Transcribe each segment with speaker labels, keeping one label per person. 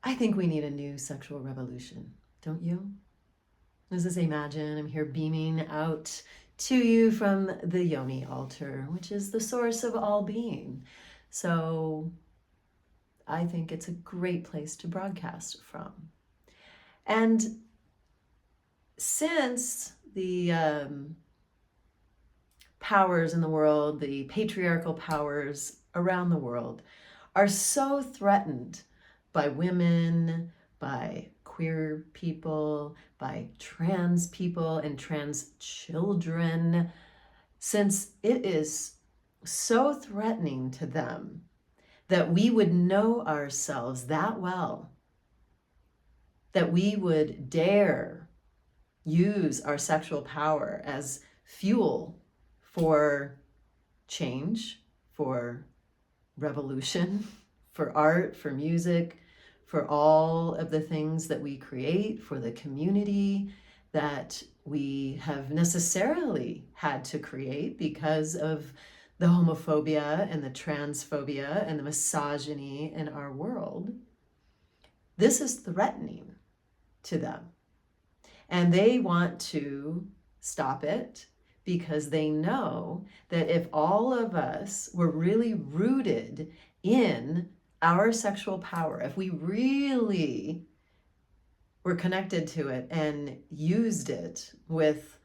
Speaker 1: I think we need a new sexual revolution, don't you? This is Imagine. I'm here beaming out to you from the Yoni altar, which is the source of all being. So I think it's a great place to broadcast from. And since the powers in the world, the patriarchal powers around the world, are so threatened by women, by queer people, by trans people and trans children, since it is so threatening to them that we would know ourselves that well, that we would dare use our sexual power as fuel for change, for revolution, for art, for music, for all of the things that we create, for the community that we have necessarily had to create because of the homophobia and the transphobia and the misogyny in our world. This is threatening to them. And they want to stop it because they know that if all of us were really rooted in our sexual power, if we really were connected to it and used it with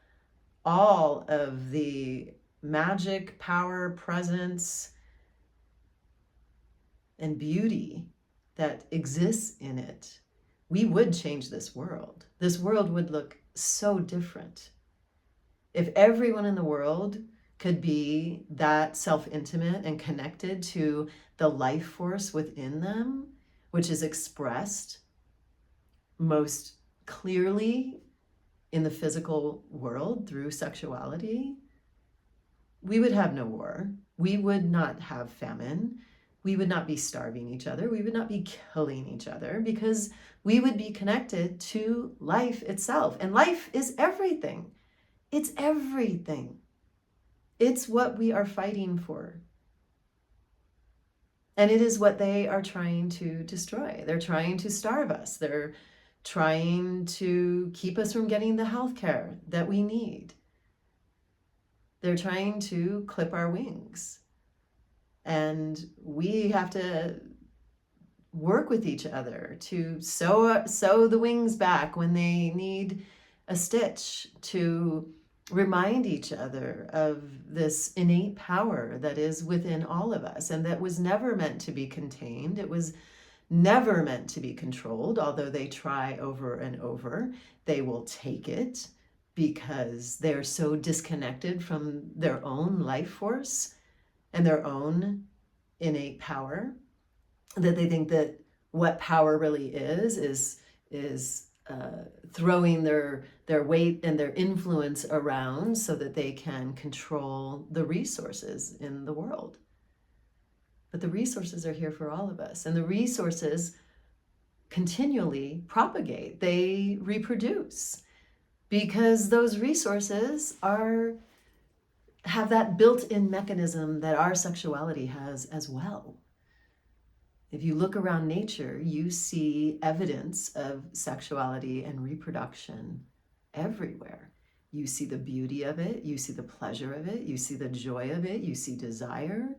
Speaker 1: all of the magic, power, presence, and beauty that exists in it, we would change this world. This world would look so different. If everyone in the world could be that self-intimate and connected to the life force within them, which is expressed most clearly in the physical world through sexuality, we would have no war. We would not have famine. We would not be starving each other. We would not be killing each other because we would be connected to life itself. And life is everything. It's everything. It's what we are fighting for. And it is what they are trying to destroy. They're trying to starve us. They're trying to keep us from getting the health care that we need. They're trying to clip our wings. And we have to work with each other to sew the wings back when they need a stitch, to remind each other of this innate power that is within all of us and that was never meant to be contained. It was never meant to be controlled, although they try over and over. They will take it because they're so disconnected from their own life force and their own innate power that they think that what power really is throwing their weight and their influence around so that they can control the resources in the world. But the resources are here for all of us, and the resources continually propagate. They reproduce because those resources have that built-in mechanism that our sexuality has as well. If you look around nature, you see evidence of sexuality and reproduction everywhere. You see the beauty of it, you see the pleasure of it, you see the joy of it, you see desire.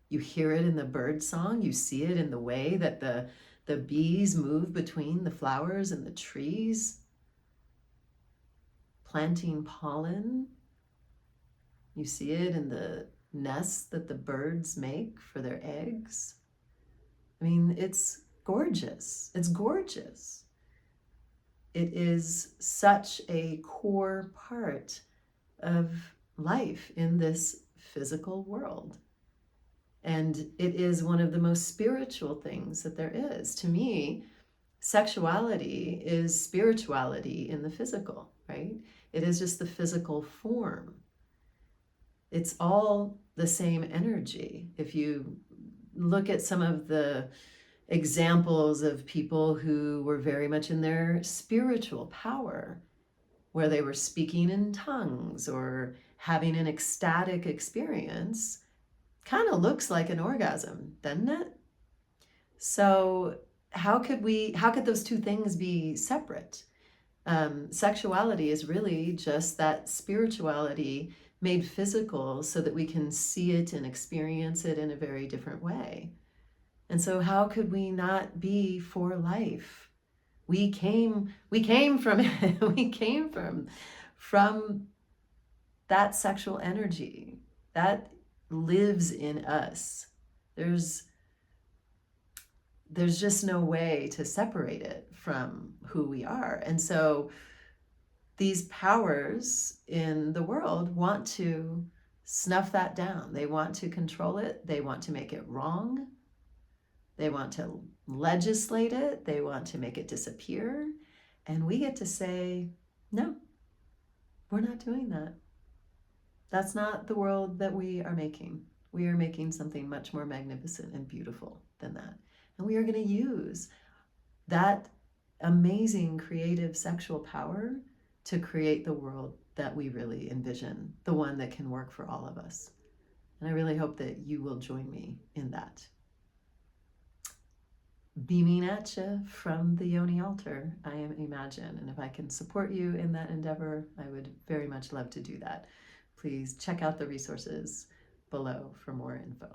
Speaker 1: You hear it in the bird song, you see it in the way that the bees move between the flowers and the trees, planting pollen. You see it in the nests that the birds make for their eggs. I mean, it's gorgeous. It's gorgeous. It is such a core part of life in this physical world. And it is one of the most spiritual things that there is. To me, sexuality is spirituality in the physical, right? It is just the physical form. It's all the same energy. If you look at some of the examples of people who were very much in their spiritual power, where they were speaking in tongues or having an ecstatic experience, kind of looks like an orgasm, doesn't it? So how could those two things be separate? Sexuality is really just that spirituality made physical so that we can see it and experience it in a very different way. And so how could we not be for life? We came from we came from that sexual energy that lives in us. There's just no way to separate it from who we are. And so these powers in the world want to snuff that down. They want to control it. They want to make it wrong. They want to legislate it. They want to make it disappear. And we get to say, no, we're not doing that. That's not the world that we are making. We are making something much more magnificent and beautiful than that. And we are going to use that amazing creative sexual power to create the world that we really envision, the one that can work for all of us. And I really hope that you will join me in that. Beaming at you from the Yoni altar, I am Imagine. And if I can support you in that endeavor, I would very much love to do that. Please check out the resources below for more info.